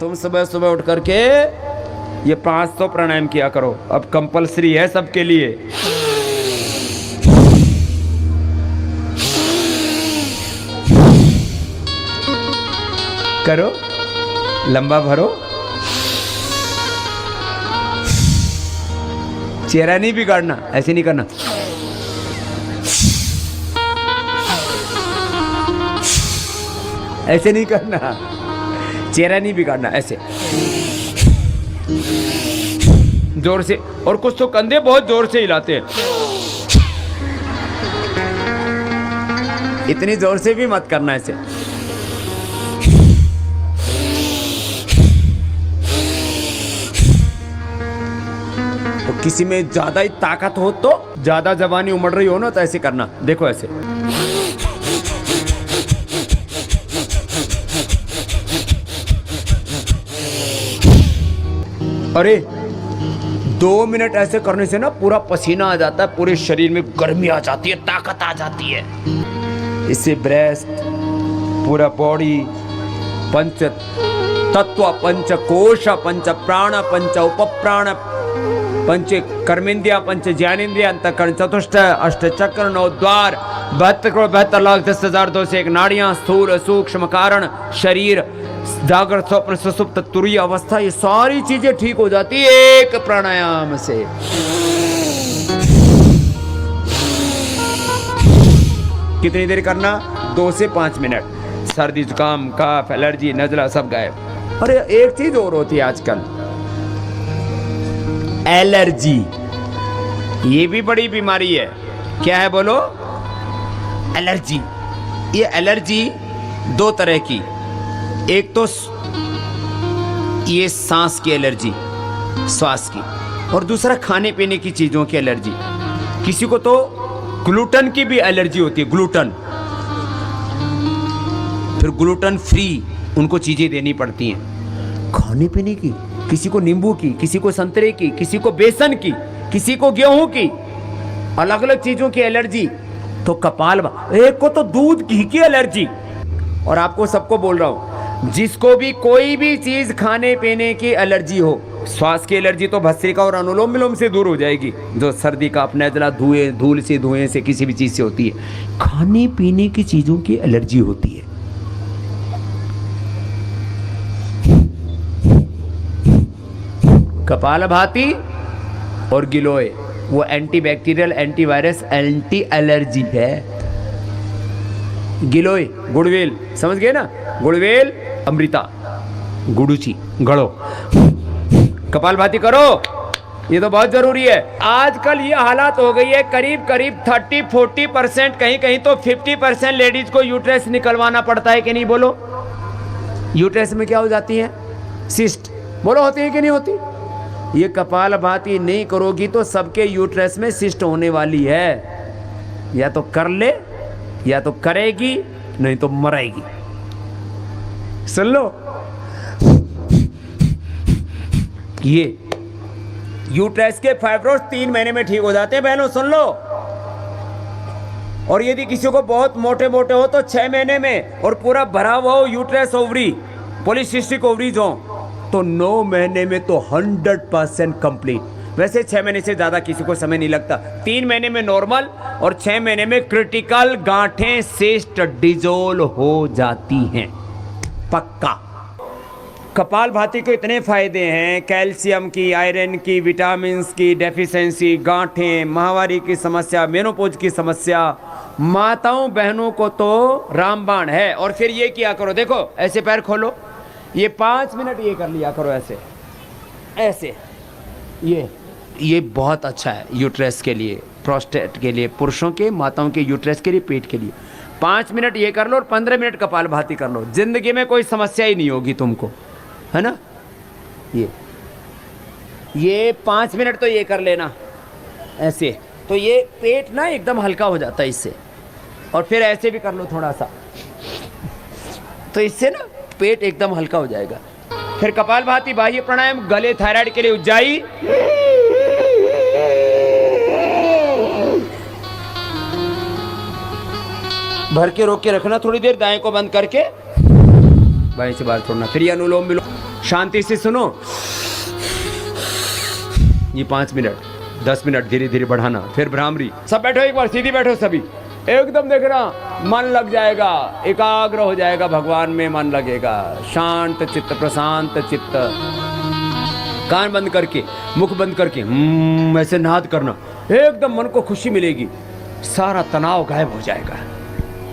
तुम सुबह सुबह उठ करके ये 500 प्राणायाम किया करो, अब कंपलसरी है सबके लिए। करो, लंबा भरो, चेहरा नहीं बिगाड़ना, ऐसे नहीं करना। ऐसे नहीं करना, चेहरा नहीं बिगाड़ना, ऐसे जोर से। और कुछ तो कंधे बहुत जोर से हिलाते हैं, इतनी जोर से भी मत करना ऐसे। तो किसी में ज्यादा ही ताकत हो, तो ज्यादा जवानी उमड़ रही हो ना, तो ऐसे करना, देखो ऐसे। अरे 2 मिनट ऐसे करने से ना पूरा पसीना आ जाता है, पूरे शरीर में गर्मी आ जाती है, ताकत आ जाती है। इससे ब्रेस्ट, पूरा बॉडी, पंच तत्व, पंच कोश, पंच प्राण, पंच उपप्राण, पंच कर्मेंद्रिया, पंच ज्ञानेन्द्रिया, अंतःकरण, चतुष्ट, अष्ट चक्र, 9 द्वार, 72,72,10,201 नाड़ियां, स्थूल सूक्ष्म कारण, शरीर, जागृत स्वप्न सुषुप्त तुरीय अवस्था, ये सारी चीजें ठीक हो जाती है एक प्राणायाम से। कितनी देर करना? 2 से 5 मिनट। सर्दी जुकाम कफ एलर्जी नजला सब गायब। अरे एक चीज और होती है आजकल, एलर्जी। ये भी बड़ी बीमारी है। क्या है बोलो? एलर्जी। ये एलर्जी 2 तरह की, एक तो ये सांस की एलर्जी, श्वास की, और दूसरा खाने पीने की चीजों की एलर्जी। किसी को तो ग्लूटन की भी एलर्जी होती है, ग्लूटन। फिर ग्लूटन फ्री उनको चीजें देनी पड़ती हैं खाने पीने की। किसी को नींबू की, किसी को संतरे की, किसी को बेसन की, किसी को गेहूं की, अलग अलग चीजों की एलर्जी। तो एक को तो दूध घी की एलर्जी। और आपको सबको बोल रहा हूं, जिसको भी कोई भी चीज खाने पीने की एलर्जी हो, श्वास की एलर्जी तो भस्त्रिका और अनुलोम विलोम से दूर हो जाएगी, जो सर्दी का अपना जला धुएं धूल से किसी भी चीज से होती है। खाने पीने की चीजों की एलर्जी होती है। कपालभाति और गिलोय, वो एंटीबैक्टीरियल, एंटीवायरस, एंटी एलर्जी है। गिलोय गुड़वेल, समझ गए ना? गुड़वेल अमृता, गुड़ूची गड़ो। कपालभाति करो, ये तो बहुत जरूरी है। आजकल ये हालात हो गई है, करीब करीब 30-40%, कहीं कहीं तो 50% लेडीज को यूट्रस निकलवाना पड़ता है कि नहीं? बोलो, यूट्रस में क्या हो जाती है? सिस्ट। बोलो, होती है कि नहीं होती? ये कपालभाति नहीं करोगी तो सबके यूट्रस में सिस्ट होने वाली है। या तो कर ले, या तो करेगी, नहीं तो मरेगी। सुन लो, ये यूट्रस के फाइब्रोस 3 महीने में ठीक हो जाते हैं बहनों, सुन लो। और यदि किसी को बहुत मोटे मोटे हो तो 6 महीने में, और पूरा भरा हुआ हो यूट्रस ओवरी, पॉलीसिस्टिक ओवरीज हो, तो 9 महीने में तो 100% कंप्लीट। वैसे 6 महीने से ज्यादा किसी को समय नहीं लगता। 3 महीने में नॉर्मल, और 6 महीने में क्रिटिकल गांठें सिस्ट डिजोल हो जाती हैं, पक्का। कपालभाति के इतने फायदे हैं, कैल्शियम की, आयरन की, विटामिन की डेफिशिएंसी, गांठें, माहवारी की समस्या, मेनोपॉज की समस्या, माताओं बहनों को तो रामबाण है। और फिर ये किया करो, देखो ऐसे पैर खोलो, ये 5 मिनट ये कर लिया करो, ऐसे ऐसे। ये बहुत अच्छा है यूट्रस के लिए, प्रोस्टेट के लिए, पुरुषों के, माताओं के यूट्रस के लिए, पेट के लिए। 5 मिनट ये कर लो और 15 मिनट कपालभाति कर लो, जिंदगी में कोई समस्या ही नहीं होगी तुमको, है ना? ये 5 मिनट तो ये कर लेना ऐसे, तो ये पेट ना एकदम हल्का हो जाता है इससे। और फिर ऐसे भी कर लो थोड़ा सा, तो इससे ना पेट एकदम हल्का हो जाएगा। फिर कपालभाति, बाह्य प्राणायाम, गले थायराइड के लिए उज्जाई, भर के रोक के रखना थोड़ी देर, दाएं को बंद करके बाएं से बाहर छोड़ना। फिर ये अनुलोम विलोम, शांति से सुनो। ये 5 मिनट 10 मिनट धीरे धीरे बढ़ाना। फिर भ्रामरी। सब बैठो, एक बार सीधी बैठो सभी, एकदम देखना, मन लग जाएगा, एकाग्र हो जाएगा, भगवान में मन लगेगा। शांत चित्त, प्रशांत चित्त, कान बंद करके, मुख बंद करके ऐसे नाद करना, एकदम मन को खुशी मिलेगी, सारा तनाव गायब हो जाएगा,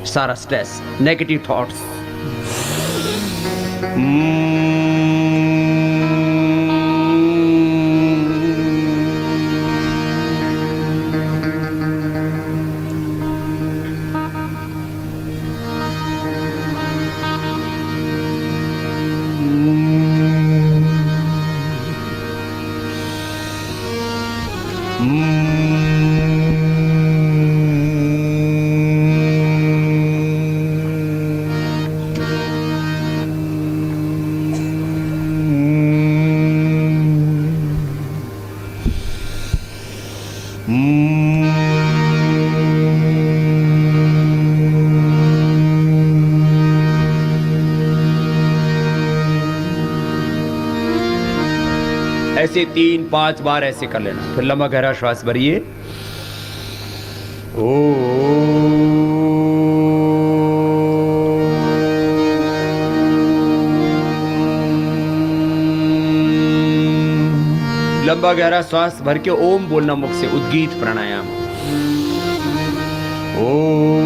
सारा स्ट्रेस, नेगेटिव थॉट्स। ऐसे 3-5 बार ऐसे कर लेना। फिर लंबा गहरा श्वास भरिए। लंबा गहरा श्वास भर के ओम बोलना मुख से, उद्गीत प्राणायाम। ओम।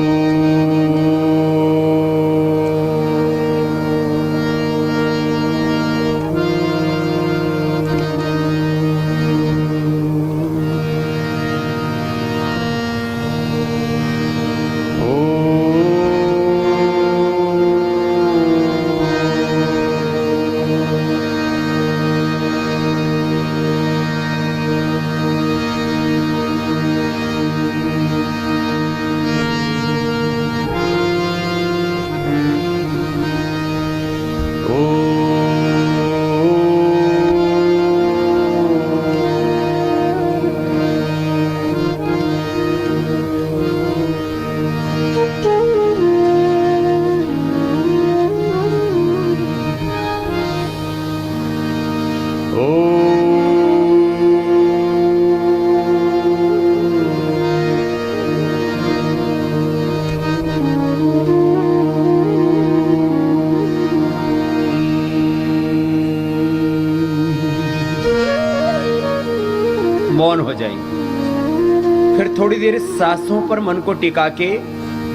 मौन हो जाएंगे। फिर थोड़ी देर सांसों पर मन को टिका के,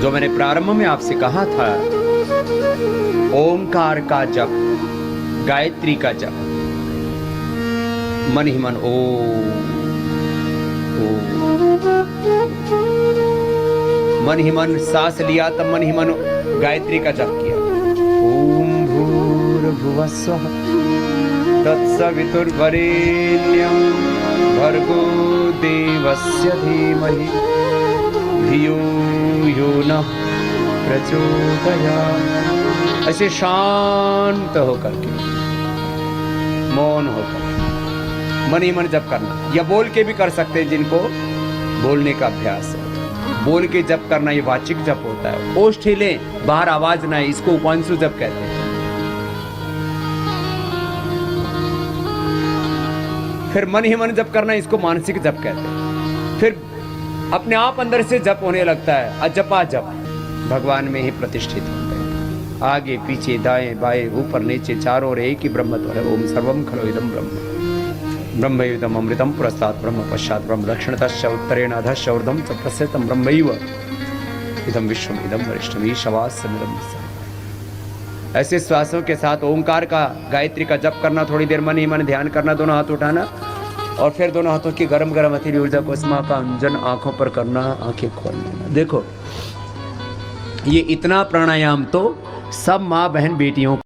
जो मैंने प्रारंभ में आपसे कहा था, ओमकार का जप, गायत्री का जप, मन ही मन मन ही मन सांस लिया, तब मन ही मन गायत्री का जप किया। ओम भूर्भुवः स्वः तत्सवितुर्वरेण्यं भर्गो देवस्य धीमहि धियो यो नः प्रचोदयात्। ऐसे शांत होकर के, मौन होकर मन ही मन जप करना, या बोल के भी कर सकते हैं जिनको बोलने का अभ्यास है। बोल के जप करना ये वाचिक जप होता है। ओष्ठ हिले, बाहर आवाज ना है, इसको उपांशु जप कहते हैं। फिर मन ही मन जप करना, इसको मानसिक जप कहते हैं। फिर अपने आप अंदर से जप होने लगता है, अजपा जप, भगवान में ही प्रतिष्ठित होते हैं। आगे पीछे दाएं बाएं ऊपर नीचे चारों ओर एक ही ब्रह्मत्व है। ओम सर्वम खलु इदं ब्रह्म ब्रह्मयुतम अमृतम पुरस्तात् ब्रह्म पश्चात् ब्रह्म दक्षिणतश्च उत्तरेण अधश्च ऊर्ध्वं च प्रस्थितं ब्रह्मैव इदं विश्वम् इदं वरिष्ठम् ईशावास्यमिदं विश्वम्। ऐसे श्वासों के साथ ओंकार का, गायत्री का जप करना, थोड़ी देर मन ही मन ध्यान करना, दोनों हाथ उठाना और फिर दोनों हाथों की गरम गरम हथेली ऊर्जा को स्मा का अंजन आंखों पर करना, आंखें खोल लेना। देखो ये इतना प्राणायाम तो सब माँ बहन बेटियों